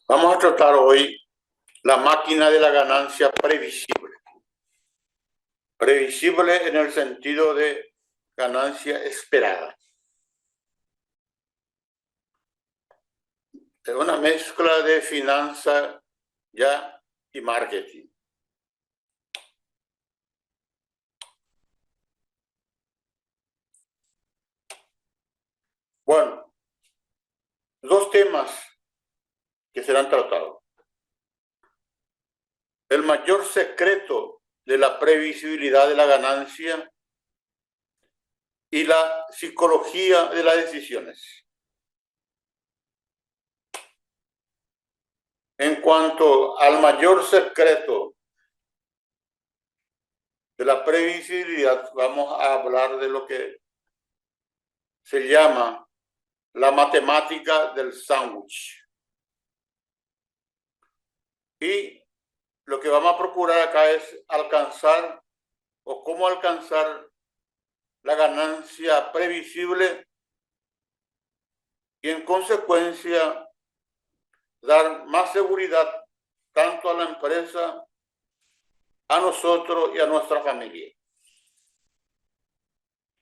Vamos a tratar hoy la máquina de la ganancia previsible. Previsible en el sentido de ganancia esperada. Es una mezcla de finanza ya y marketing. Bueno, dos temas que serán tratados. El mayor secreto de la previsibilidad de la ganancia y la psicología de las decisiones. En cuanto al mayor secreto de la previsibilidad, vamos a hablar de lo que se llama la matemática del sándwich. Y lo que vamos a procurar acá es alcanzar o cómo alcanzar la ganancia previsible y en consecuencia dar más seguridad tanto a la empresa, a nosotros y a nuestra familia.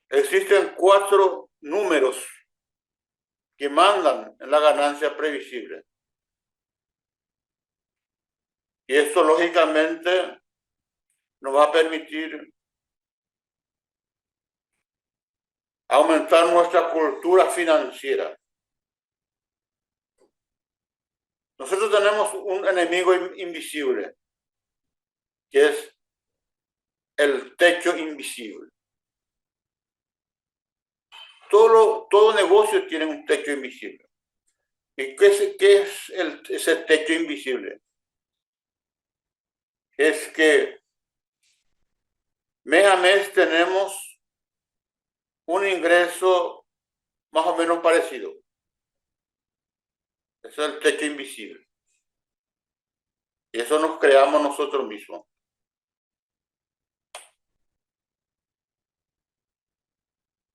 Existen 4 números que mandan en la ganancia previsible. Y esto lógicamente nos va a permitir aumentar nuestra cultura financiera. Nosotros tenemos un enemigo invisible, que es el techo invisible. Todo negocio tiene un techo invisible. ¿Y qué es ese techo invisible? Es que mes a mes tenemos un ingreso más o menos parecido. Ese es el techo invisible. Y eso nos creamos nosotros mismos.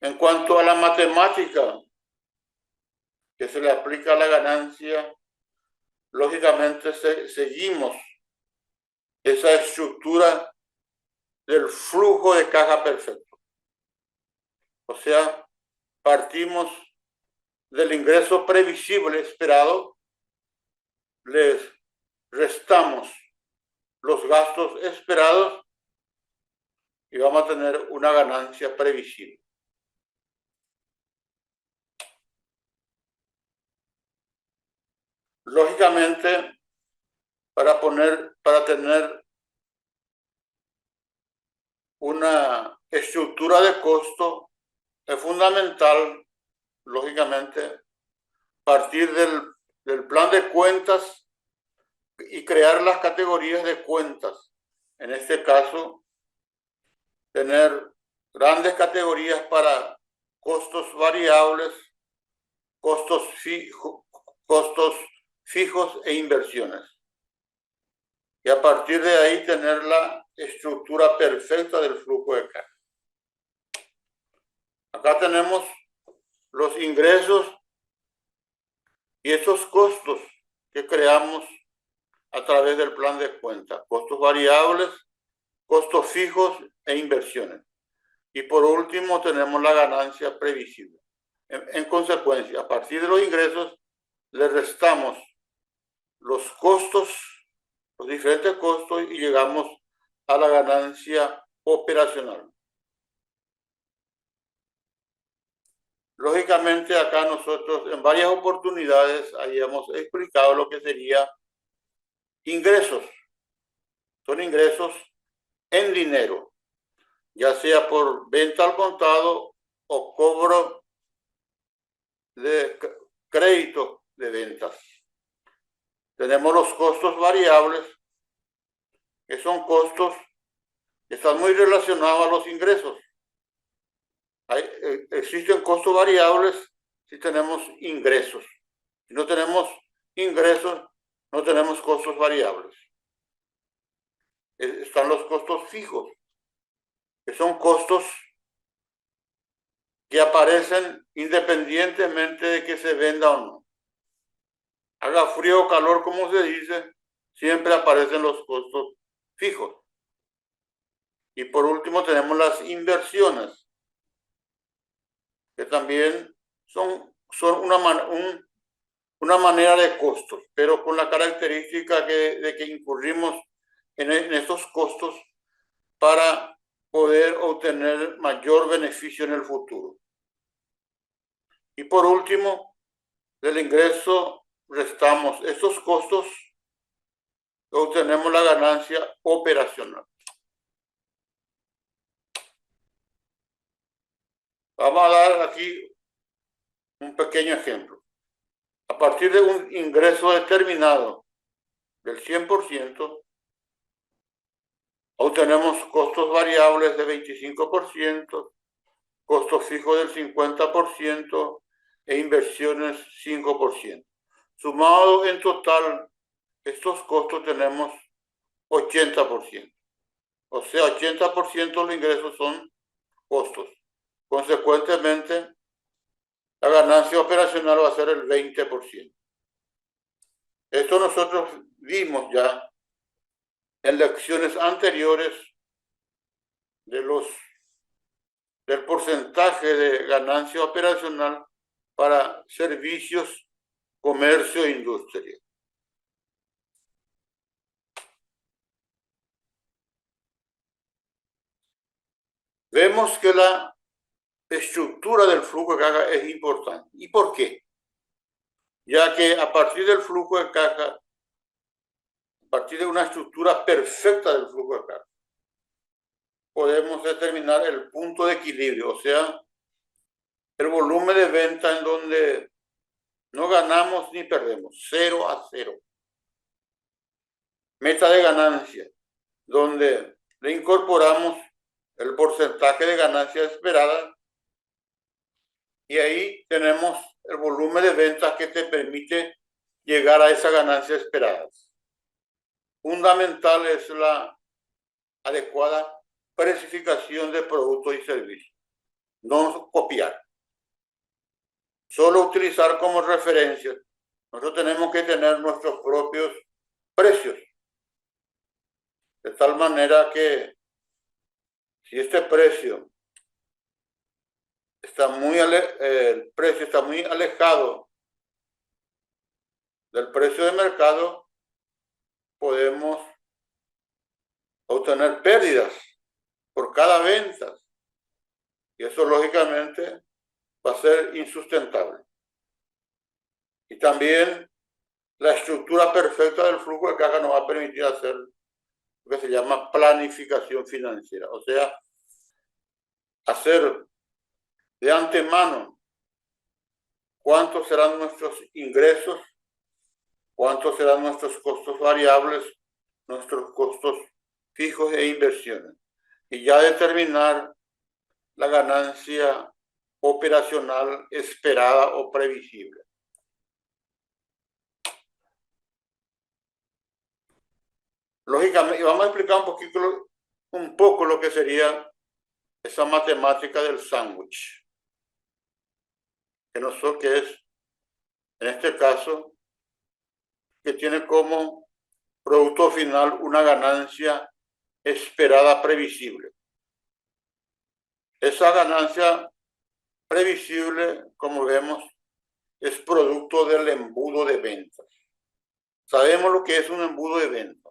En cuanto a la matemática que se le aplica a la ganancia, lógicamente seguimos esa estructura del flujo de caja perfecto. O sea, partimos del ingreso previsible esperado, les restamos los gastos esperados y vamos a tener una ganancia previsible. Lógicamente, para tener una estructura de costo, es fundamental, lógicamente, partir del plan de cuentas y crear las categorías de cuentas. En este caso, tener grandes categorías para costos variables, costos fijos e inversiones. Y a partir de ahí tener la estructura perfecta del flujo de caja. Acá tenemos los ingresos y esos costos que creamos a través del plan de cuenta. Costos variables, costos fijos e inversiones. Y por último tenemos la ganancia previsible. En consecuencia, a partir de los ingresos, le restamos los costos, los diferentes costos y llegamos a la ganancia operacional. Lógicamente acá nosotros en varias oportunidades habíamos explicado lo que sería ingresos. Son ingresos en dinero, ya sea por venta al contado o cobro de crédito de ventas. Tenemos los costos variables, que son costos que están muy relacionados a los ingresos. Existen costos variables si tenemos ingresos. Si no tenemos ingresos, no tenemos costos variables. Están los costos fijos, que son costos que aparecen independientemente de que se venda o no. haga frío o calor, como se dice, siempre aparecen los costos fijos. Y por último tenemos las inversiones, que también son una manera de costos, pero con la característica de que incurrimos en estos costos para poder obtener mayor beneficio en el futuro. Y por último, del ingreso restamos estos costos y obtenemos la ganancia operacional. Vamos a dar aquí un pequeño ejemplo. A partir de un ingreso determinado del 100%, obtenemos costos variables de 25%, costos fijos del 50% e inversiones 5%. Sumado en total, estos costos tenemos 80%. O sea, 80% de los ingresos son costos. Consecuentemente, la ganancia operacional va a ser el 20%. Esto nosotros vimos ya en lecciones anteriores del porcentaje de ganancia operacional para servicios, comercio e industria. Vemos que la estructura del flujo de caja es importante. ¿Y por qué? Ya que a partir del flujo de caja, a partir de una estructura perfecta del flujo de caja, podemos determinar el punto de equilibrio, o sea, el volumen de venta en donde no ganamos ni perdemos, 0 a 0. Meta de ganancia, donde le incorporamos el porcentaje de ganancia esperada y ahí tenemos el volumen de ventas que te permite llegar a esa ganancia esperada. Fundamental es la adecuada precificación de productos y servicios. No copiar. Solo utilizar como referencia. Nosotros tenemos que tener nuestros propios precios. De tal manera que si este precio está el precio está muy alejado del precio de mercado, podemos obtener pérdidas por cada venta. Y eso lógicamente va a ser insustentable. Y también la estructura perfecta del flujo de caja nos va a permitir hacer lo que se llama planificación financiera. O sea, hacer de antemano cuántos serán nuestros ingresos, cuántos serán nuestros costos variables, nuestros costos fijos e inversiones. Y ya determinar la ganancia operacional esperada o previsible. Lógicamente, vamos a explicar un poco lo que sería esa matemática del sándwich, que es, en este caso, que tiene como producto final una ganancia esperada previsible. Esa ganancia previsible, como vemos, es producto del embudo de ventas. Sabemos lo que es un embudo de venta.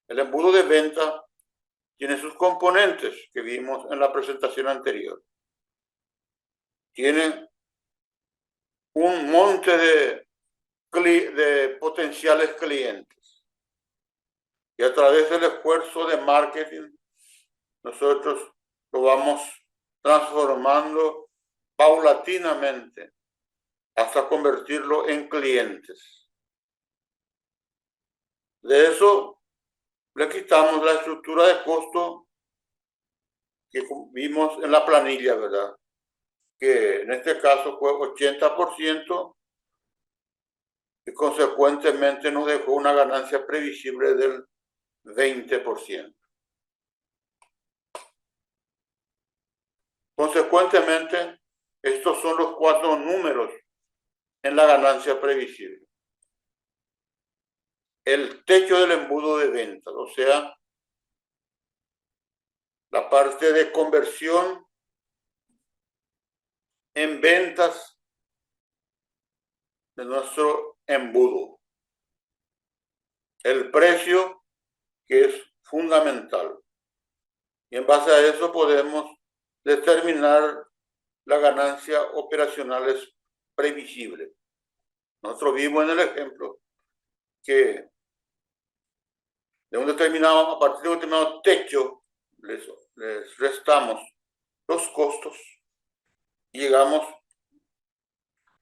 El embudo de venta tiene sus componentes que vimos en la presentación anterior. Tiene un monte de potenciales clientes. Y a través del esfuerzo de marketing, nosotros lo vamos transformando paulatinamente hasta convertirlo en clientes. De eso le quitamos la estructura de costo que vimos en la planilla, ¿verdad? Que en este caso fue 80% y consecuentemente nos dejó una ganancia previsible del 20%. Consecuentemente, estos son los 4 números en la ganancia previsible. el techo del embudo de ventas, o sea, la parte de conversión en ventas de nuestro embudo. El precio, que es fundamental. Y en base a eso podemos determinar la ganancia operacional es previsible. Nosotros vimos en el ejemplo que a partir de un determinado techo, les restamos los costos y llegamos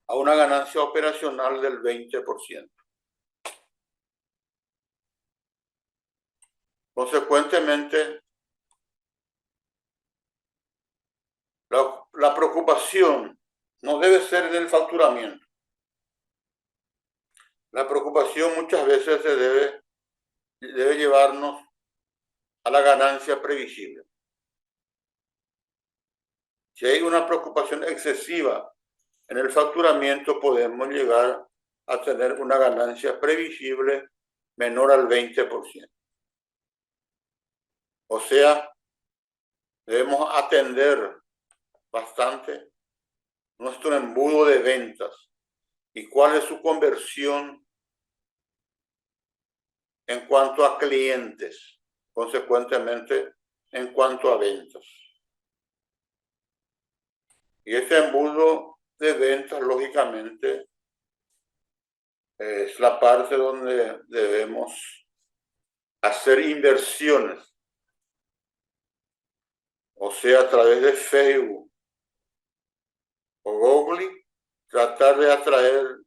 a una ganancia operacional del 20%. Consecuentemente, la preocupación no debe ser en el facturamiento. La preocupación muchas veces debe llevarnos a la ganancia previsible. Si hay una preocupación excesiva en el facturamiento, podemos llegar a tener una ganancia previsible menor al 20%. O sea, debemos atender bastante nuestro embudo de ventas y cuál es su conversión en cuanto a clientes, consecuentemente en cuanto a ventas. Y este embudo de ventas, lógicamente, es la parte donde debemos hacer inversiones, o sea, a través de Facebook o Google, tratar de atraer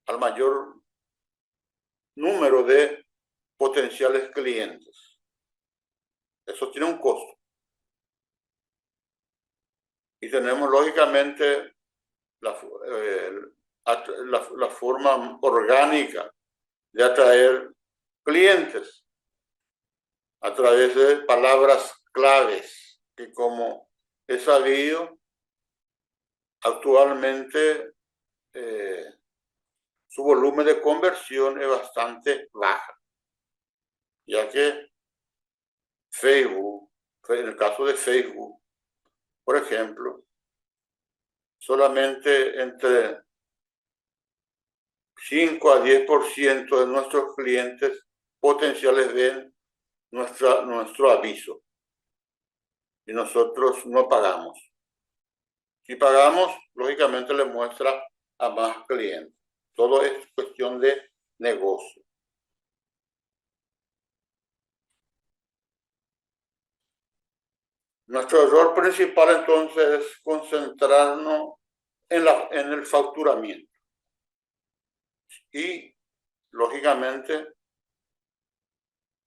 al mayor número de potenciales clientes. Eso tiene un costo. Y tenemos, lógicamente, la forma orgánica de atraer clientes a través de palabras claves que, como he sabido, actualmente su volumen de conversión es bastante baja, ya que Facebook, en el caso de Facebook, por ejemplo, solamente entre 5 a 10% de nuestros clientes potenciales ven nuestro aviso y nosotros no pagamos. Si pagamos, lógicamente le muestra a más clientes. Todo es cuestión de negocio. Nuestro error principal entonces es concentrarnos en el facturamiento y, lógicamente,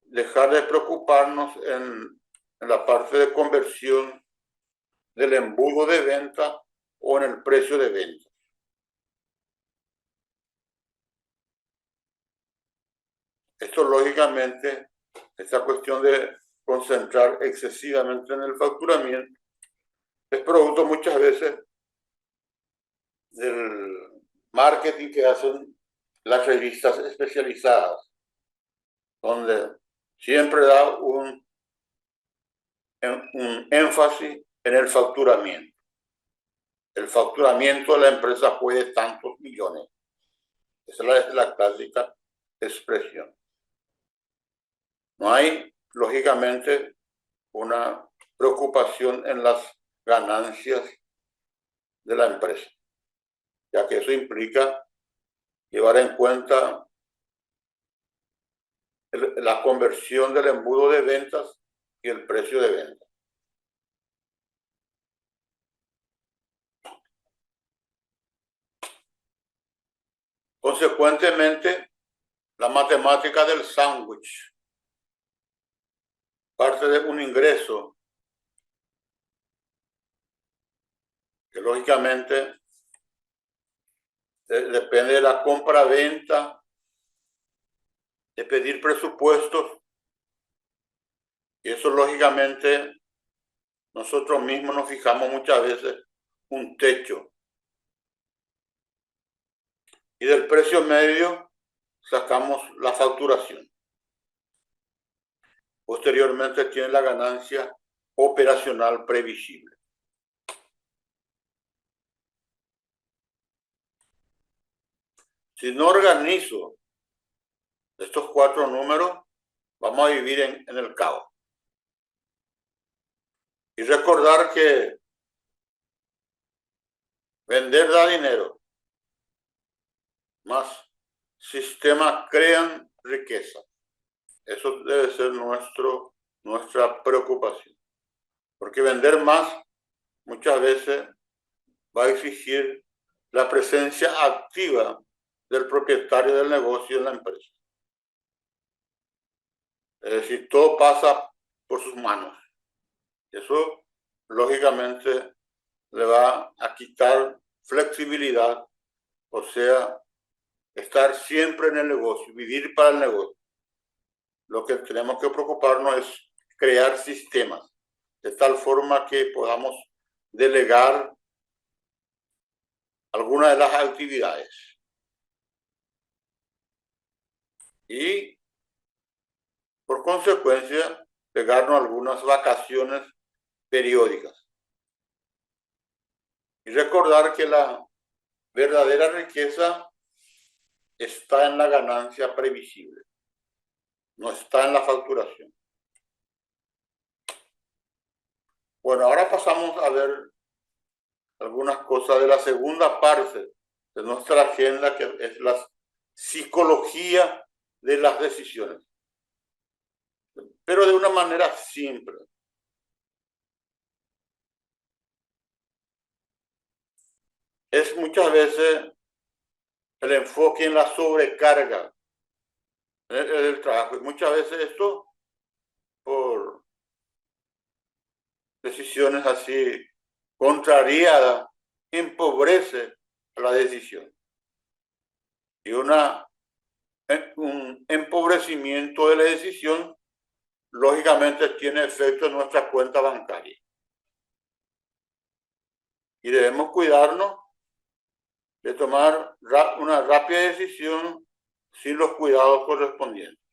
dejar de preocuparnos en la parte de conversión del embudo de venta o en el precio de venta. Esto, lógicamente, esta cuestión de concentrar excesivamente en el facturamiento es producto muchas veces del marketing que hacen las revistas especializadas, donde siempre da un énfasis en el facturamiento. El facturamiento de la empresa fue de tantos millones. Esa es la clásica expresión. No hay, lógicamente, una preocupación en las ganancias de la empresa, ya que eso implica llevar en cuenta la conversión del embudo de ventas y el precio de venta. Consecuentemente, la matemática del sándwich parte de un ingreso que, lógicamente, depende de la compra-venta, de pedir presupuestos, y eso, lógicamente, nosotros mismos nos fijamos muchas veces un techo. Y del precio medio sacamos la facturación. Posteriormente tiene la ganancia operacional previsible. Si no organizo estos 4 números, vamos a vivir en el caos. Y recordar que vender da dinero, más sistemas crean riqueza. Eso debe ser nuestra preocupación. Porque vender más muchas veces va a exigir la presencia activa del propietario del negocio en la empresa. Es decir, todo pasa por sus manos. Eso, lógicamente, le va a quitar flexibilidad, o sea, estar siempre en el negocio, vivir para el negocio. Lo que tenemos que preocuparnos es crear sistemas, de tal forma que podamos delegar algunas de las actividades. Y, por consecuencia, pegarnos algunas vacaciones periódicas. Y recordar que la verdadera riqueza está en la ganancia previsible, no está en la facturación. Bueno, ahora pasamos a ver algunas cosas de la segunda parte de nuestra agenda, que es la psicología de las decisiones, pero de una manera simple. Es muchas veces el enfoque en la sobrecarga del trabajo, y muchas veces esto por decisiones así contrariadas empobrece la decisión. Y un empobrecimiento de la decisión lógicamente tiene efecto en nuestra cuenta bancaria. Y debemos cuidarnos de tomar una rápida decisión sin los cuidados correspondientes.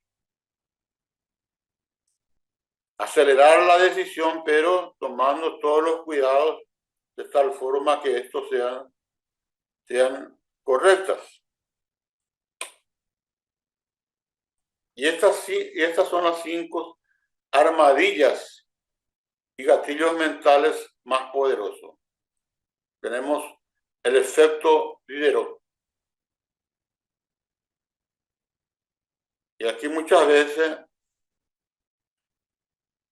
Acelerar la decisión, pero tomando todos los cuidados de tal forma que estos sean correctas. Y estas son las 5 armadillas y gatillos mentales más poderosos. Tenemos el efecto Diderot. Y aquí muchas veces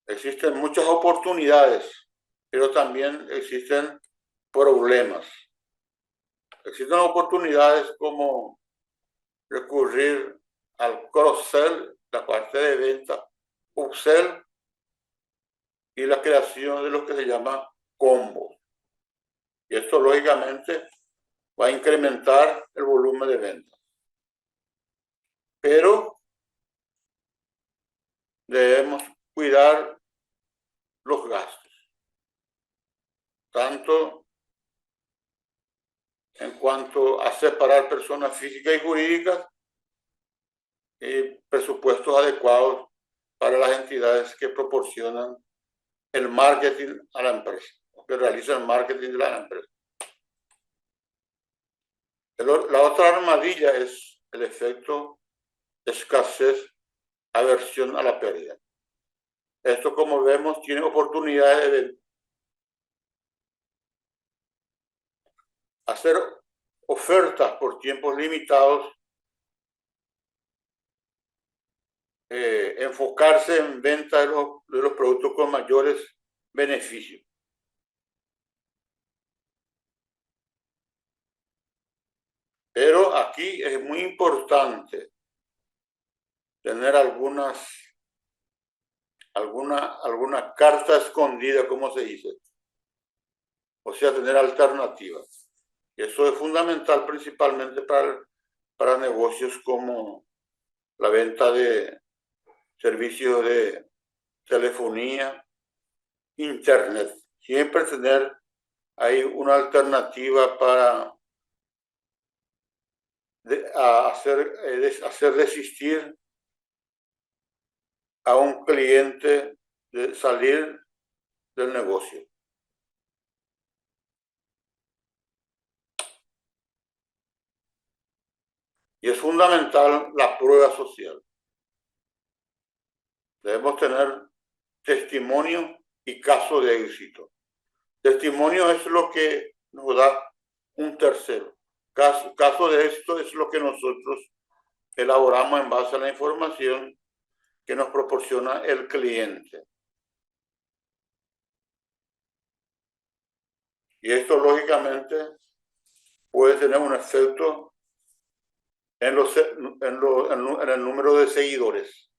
existen muchas oportunidades, pero también existen problemas. Existen oportunidades como recurrir al cross-sell, la parte de venta, upsell y la creación de lo que se llama combos. Y esto lógicamente va a incrementar el volumen de ventas. Pero debemos cuidar los gastos, tanto en cuanto a separar personas físicas y jurídicas y presupuestos adecuados para las entidades que proporcionan el marketing a la empresa, o que realizan el marketing de la empresa. La otra armadilla es el efecto escasez, aversión a la pérdida. Esto, como vemos, tiene oportunidades de hacer ofertas por tiempos limitados, enfocarse en venta de los productos con mayores beneficios. Pero aquí es muy importante tener alguna carta escondida, como se dice. O sea, tener alternativas. Y eso es fundamental principalmente para negocios como la venta de servicios de telefonía, internet. Siempre tener ahí una alternativa para hacer desistir a un cliente de salir del negocio. Y es fundamental la prueba social. Debemos tener testimonio y caso de éxito. Testimonio es lo que nos da un tercero. Caso de éxito es lo que nosotros elaboramos en base a la información que nos proporciona el cliente. Y esto lógicamente puede tener un efecto en el número de seguidores.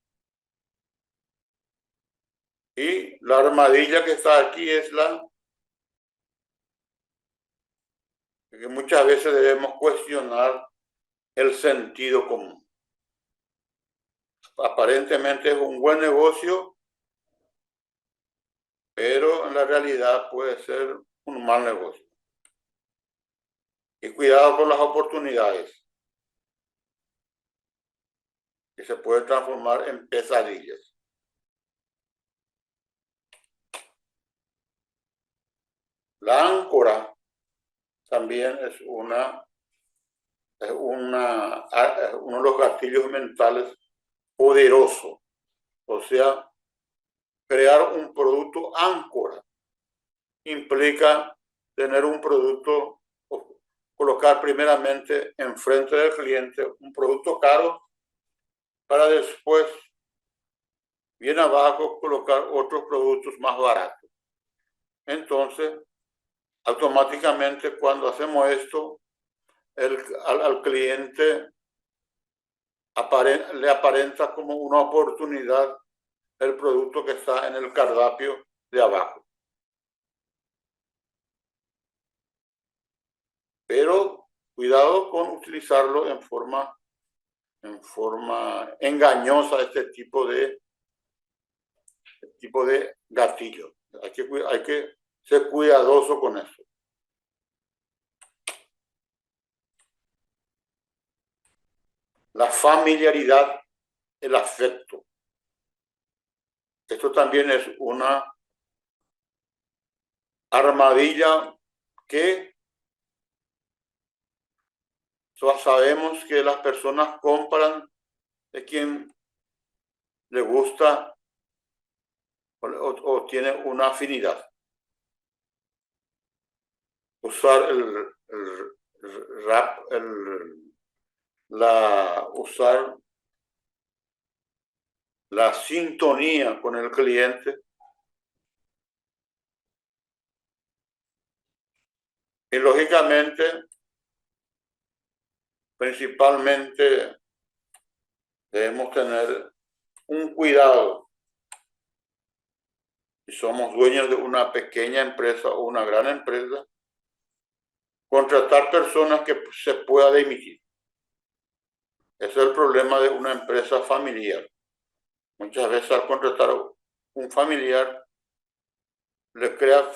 Y la armadilla que está aquí es la que muchas veces debemos cuestionar el sentido común. Aparentemente es un buen negocio, pero en la realidad puede ser un mal negocio. Y cuidado con las oportunidades, que se pueden transformar en pesadillas. La áncora también es uno de los gatillos mentales poderosos. O sea, crear un producto áncora implica tener un producto, colocar primeramente enfrente del cliente un producto caro para después, bien abajo, colocar otros productos más baratos. Entonces, automáticamente cuando hacemos esto, al cliente le aparenta como una oportunidad el producto que está en el cardápio de abajo. Pero cuidado con utilizarlo en forma engañosa, este tipo de gatillo. Hay que ser cuidadoso con eso. La familiaridad, el afecto. Esto también es una armadilla que sabemos que las personas compran de quien le gusta o tiene una afinidad. Usar usar la sintonía con el cliente y lógicamente principalmente debemos tener un cuidado. Si somos dueños de una pequeña empresa o una gran empresa, contratar personas que se pueda dimitir. Ese es el problema de una empresa familiar. Muchas veces al contratar un familiar le crea,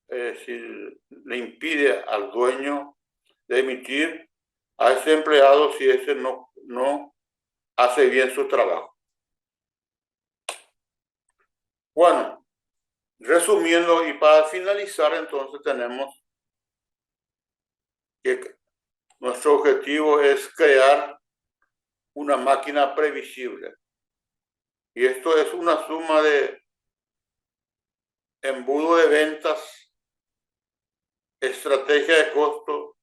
le impide al dueño de emitir a ese empleado si ese no hace bien su trabajo. Bueno, resumiendo y para finalizar, entonces tenemos que nuestro objetivo es crear una máquina previsible. Y esto es una suma de embudo de ventas, estrategia de costo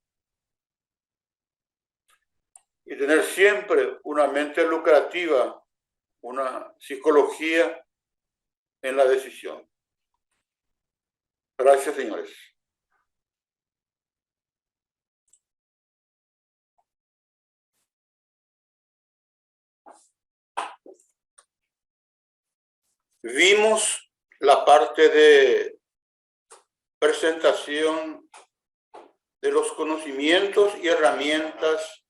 y tener siempre una mente lucrativa, una psicología en la decisión. Gracias, señores. Vimos la parte de presentación de los conocimientos y herramientas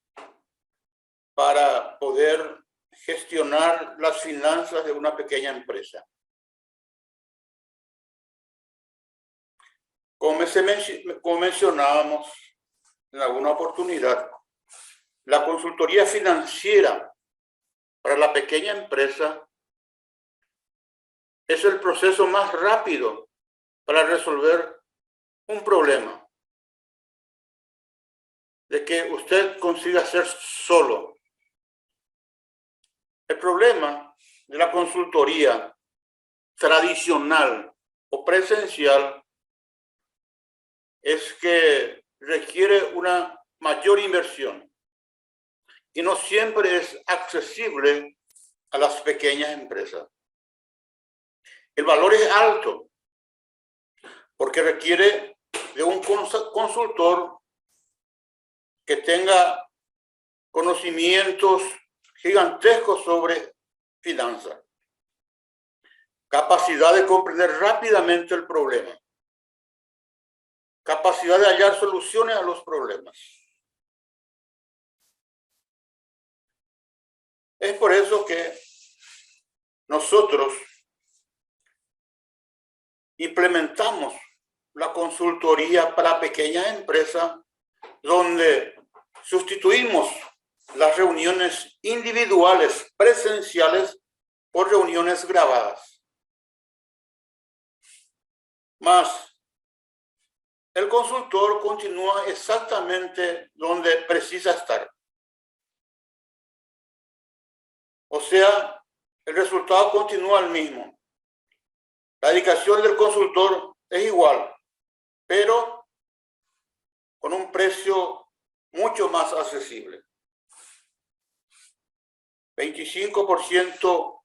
para poder gestionar las finanzas de una pequeña empresa. Como mencionábamos en alguna oportunidad, la consultoría financiera para la pequeña empresa es el proceso más rápido para resolver un problema de que usted consiga hacer solo. El problema de la consultoría tradicional o presencial es que requiere una mayor inversión y no siempre es accesible a las pequeñas empresas. El valor es alto porque requiere de un consultor que tenga conocimientos gigantescos sobre finanzas, capacidad de comprender rápidamente el problema, capacidad de hallar soluciones a los problemas. Es por eso que nosotros implementamos la consultoría para pequeñas empresas, donde sustituimos las reuniones individuales presenciales por reuniones grabadas. Mas el consultor continúa exactamente donde precisa estar. O sea, el resultado continúa el mismo. La dedicación del consultor es igual, pero con un precio mucho más accesible. 25%,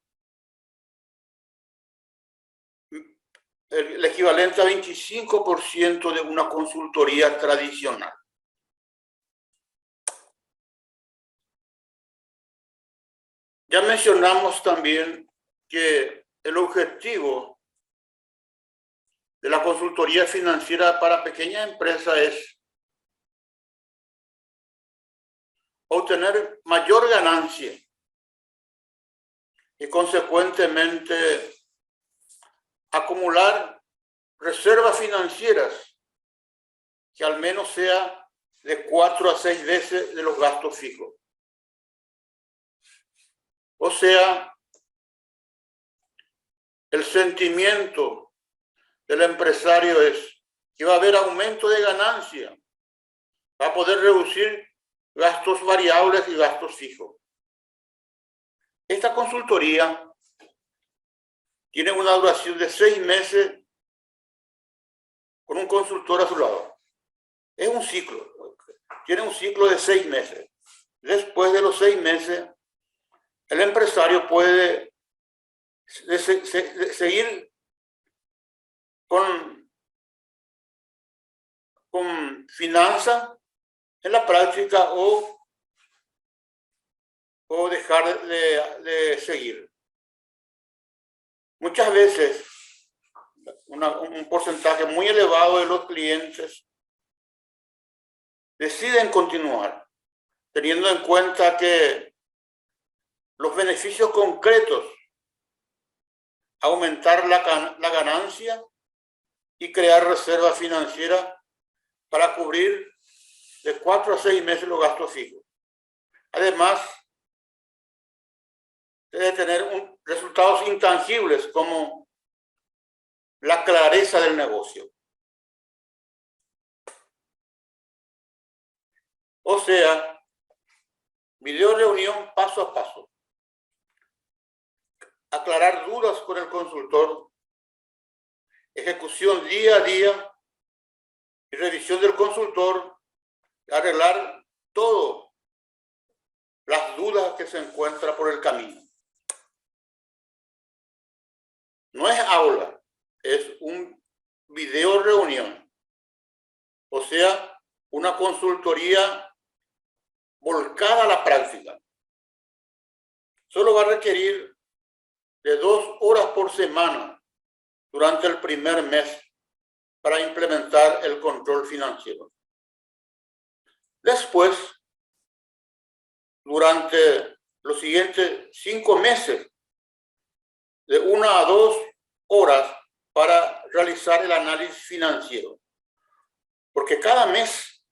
el equivalente a 25% de una consultoría tradicional. Ya mencionamos también que el objetivo de la consultoría financiera para pequeñas empresas es obtener mayor ganancia y consecuentemente acumular reservas financieras que al menos sea de 4 a 6 veces de los gastos fijos. O sea, el sentimiento del empresario es que va a haber aumento de ganancia, va a poder reducir gastos variables y gastos fijos. Esta consultoría tiene una duración de 6 meses con un consultor a su lado. Es un ciclo, tiene un ciclo de 6 meses. Después de los 6 meses, el empresario puede seguir con finanzas en la práctica o dejar de seguir. Muchas veces, un porcentaje muy elevado de los clientes deciden continuar, teniendo en cuenta que los beneficios concretos, aumentar la ganancia y crear reserva financiera para cubrir de 4 a 6 meses los gastos fijos. Además de tener resultados intangibles como la clareza del negocio. O sea, video reunión paso a paso. Aclarar dudas con el consultor, ejecución día a día y revisión del consultor, arreglar todo las dudas que se encuentran por el camino. No es aula, es un video reunión, o sea, una consultoría volcada a la práctica. Solo va a requerir de 2 horas por semana durante el primer mes para implementar el control financiero. Después, durante los siguientes 5 meses, de 1 a 2 horas para realizar el análisis financiero. Porque cada mes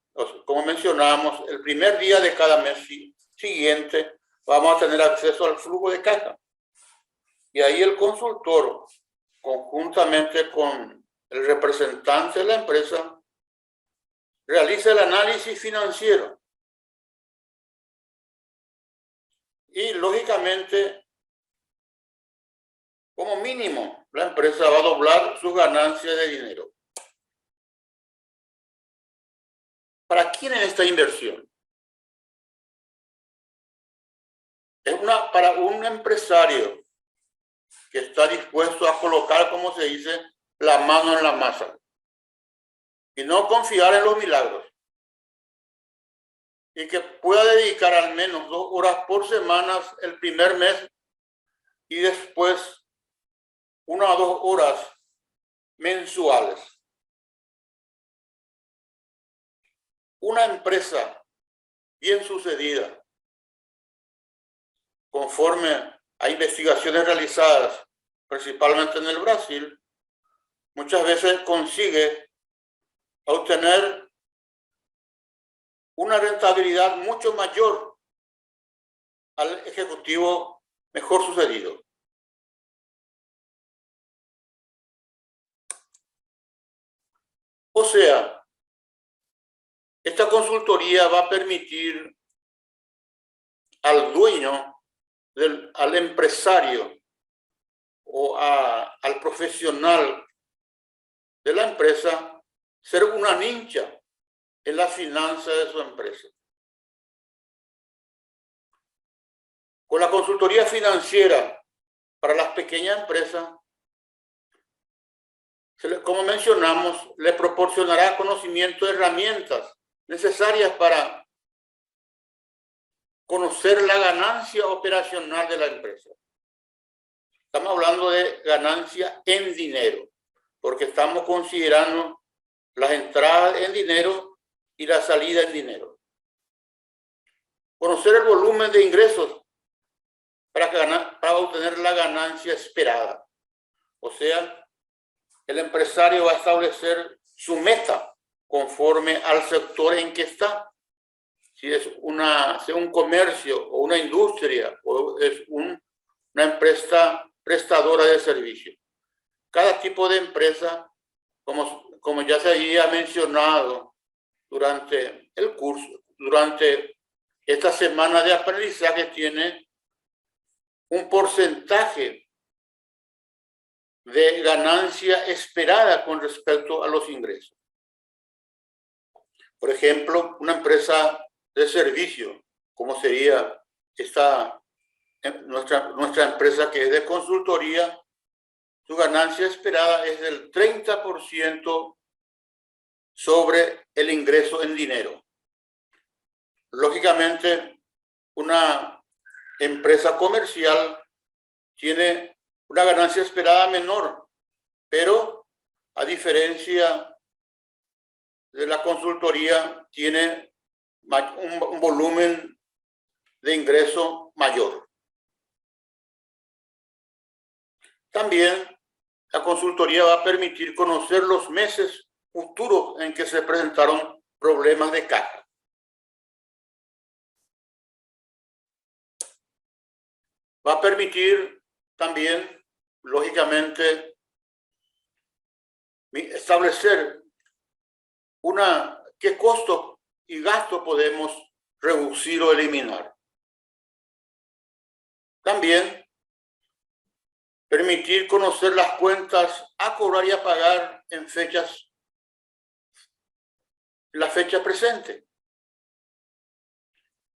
como mencionamos, el primer día de cada mes siguiente vamos a tener acceso al flujo de caja. Y ahí el consultor, conjuntamente con el representante de la empresa, realiza el análisis financiero. Y lógicamente, como mínimo, la empresa va a doblar sus ganancias de dinero. ¿Para quién es esta inversión? Es para un empresario que está dispuesto a colocar, como se dice, la mano en la masa y no confiar en los milagros. Y que pueda dedicar al menos 2 horas por semana el primer mes y después 1 a 2 horas mensuales. Una empresa bien sucedida, conforme a investigaciones realizadas principalmente en el Brasil, muchas veces consigue obtener una rentabilidad mucho mayor al ejecutivo mejor sucedido. O sea, esta consultoría va a permitir al dueño, al empresario o al profesional de la empresa ser una ninja en la finanza de su empresa. Con la consultoría financiera para las pequeñas empresas, como mencionamos, le proporcionará conocimiento de herramientas necesarias para conocer la ganancia operacional de la empresa. Estamos hablando de ganancia en dinero, porque estamos considerando las entradas en dinero y la salida en dinero. Conocer el volumen de ingresos para obtener la ganancia esperada. O sea, el empresario va a establecer su meta conforme al sector en que está. Si es un comercio o una industria o es una empresa prestadora de servicios. Cada tipo de empresa, como ya se había mencionado durante el curso, durante esta semana de aprendizaje, tiene un porcentaje de ganancia esperada con respecto a los ingresos. Por ejemplo, una empresa de servicio, como sería nuestra empresa que es de consultoría, su ganancia esperada es del 30% sobre el ingreso en dinero. Lógicamente, una empresa comercial tiene una ganancia esperada menor, pero a diferencia de la consultoría, tiene un volumen de ingreso mayor. También la consultoría va a permitir conocer los meses futuros en que se presentaron problemas de caja. Va a permitir también, lógicamente, establecer qué costos y gastos podemos reducir o eliminar. También permitir conocer las cuentas a cobrar y a pagar en la fecha presente.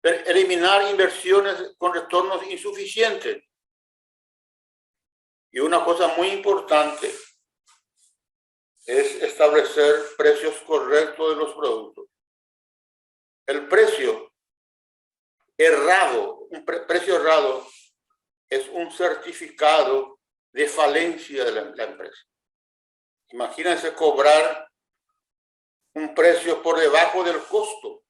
Eliminar inversiones con retornos insuficientes. Y una cosa muy importante es establecer precios correctos de los productos. El precio errado, precio errado, es un certificado de falencia de la empresa. Imagínense cobrar un precio por debajo del costo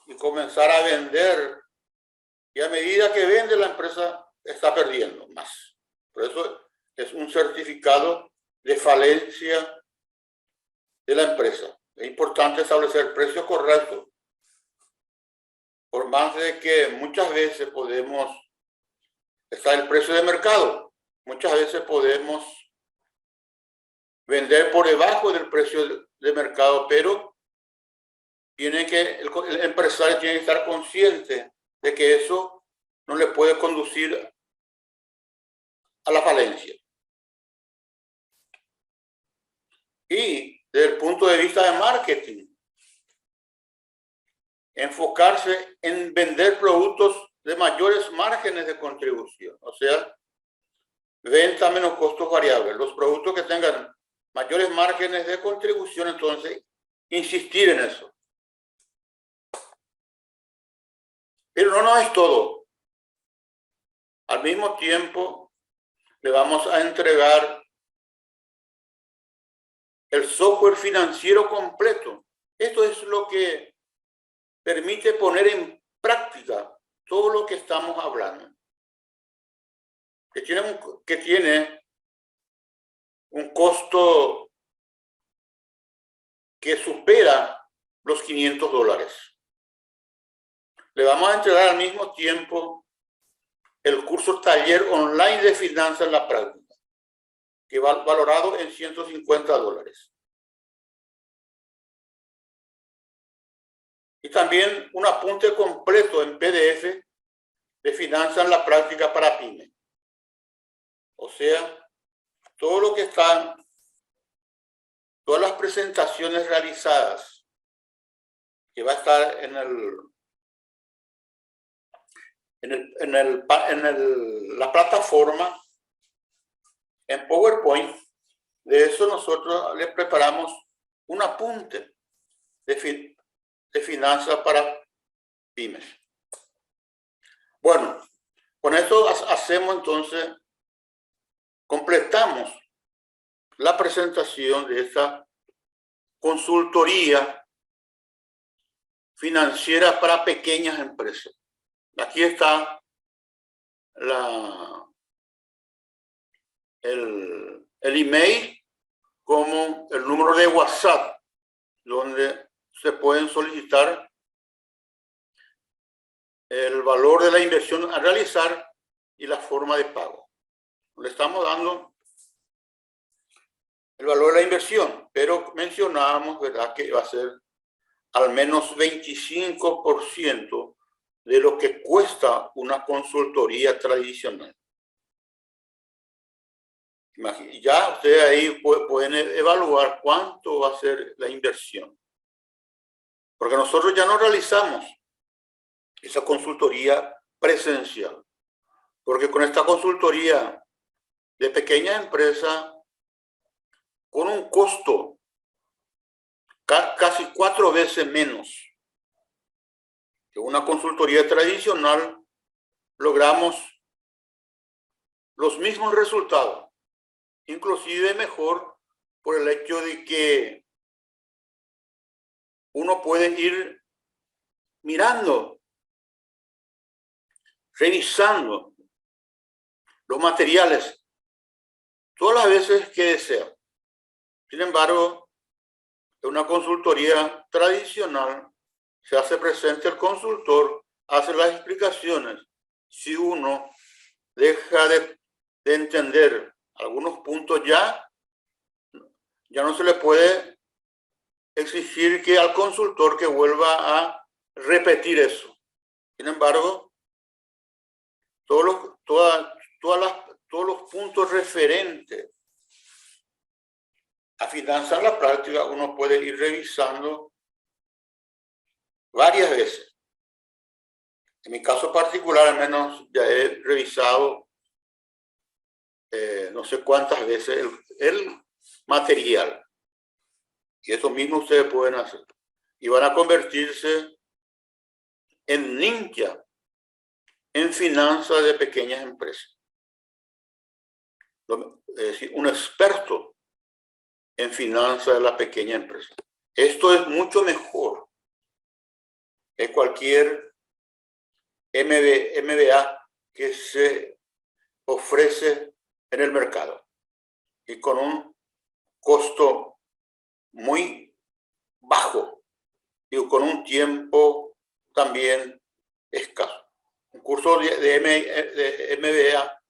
y comenzar a vender, y a medida que vende la empresa está perdiendo más. Por eso es un certificado de falencia de la empresa. Es importante establecer precios correctos, por más de que muchas veces podemos, está el precio de mercado, muchas veces podemos vender por debajo del precio de mercado, pero el empresario tiene que estar consciente de que eso no le puede conducir a la falencia. Y desde el punto de vista de marketing, enfocarse en vender productos de mayores márgenes de contribución, o sea, venta menos costos variables. Los productos que tengan mayores márgenes de contribución, entonces, insistir en eso. Pero no es todo. Al mismo tiempo, le vamos a entregar el software financiero completo. Esto es lo que permite poner en práctica todo lo que estamos hablando. Que tiene un costo que supera los $500. Le vamos a entregar al mismo tiempo el curso taller online de finanzas en la práctica, que va valorado en $150. Y también un apunte completo en PDF de finanzas en la práctica para pymes. O sea, todo lo que están, todas las presentaciones realizadas, que va a estar la plataforma, en PowerPoint. De eso nosotros le preparamos un apunte de finanzas para pymes. Bueno, con esto hacemos entonces, completamos la presentación de esta consultoría financiera para pequeñas empresas. Aquí está el email como el número de WhatsApp, donde se pueden solicitar el valor de la inversión a realizar y la forma de pago. Le estamos dando el valor de la inversión, pero mencionábamos, ¿verdad?, que va a ser al menos 25% de lo que cuesta una consultoría tradicional. Ya ustedes ahí pueden evaluar cuánto va a ser la inversión. Porque nosotros ya no realizamos esa consultoría presencial. Porque con esta consultoría de pequeña empresa, con un costo casi 4 veces menos que una consultoría tradicional, logramos los mismos resultados, inclusive mejor, por el hecho de que uno puede ir mirando, revisando los materiales todas las veces que desea. Sin embargo, en una consultoría tradicional se hace presente el consultor, hace las explicaciones. Si uno deja de entender algunos puntos, ya no se le puede exigir que al consultor que vuelva a repetir eso. Sin embargo, todos los puntos referentes a finanzas en la práctica uno puede ir revisando varias veces. En mi caso particular, al menos, ya he revisado no sé cuántas veces el material. Y eso mismo ustedes pueden hacer. Y van a convertirse en ninja en finanzas de pequeñas empresas. Es decir, un experto en finanzas de la pequeña empresa. Esto es mucho mejor que cualquier MBA que se ofrece en el mercado y con un costo muy bajo y con un tiempo también escaso. Un curso de MBA,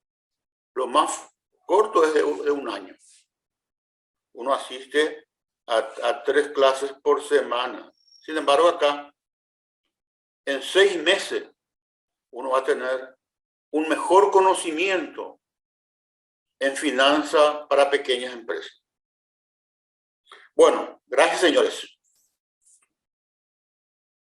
lo más corto es de un año. Uno asiste a 3 clases por semana. Sin embargo, acá, en 6 meses, uno va a tener un mejor conocimiento en finanzas para pequeñas empresas. Bueno, gracias, señores.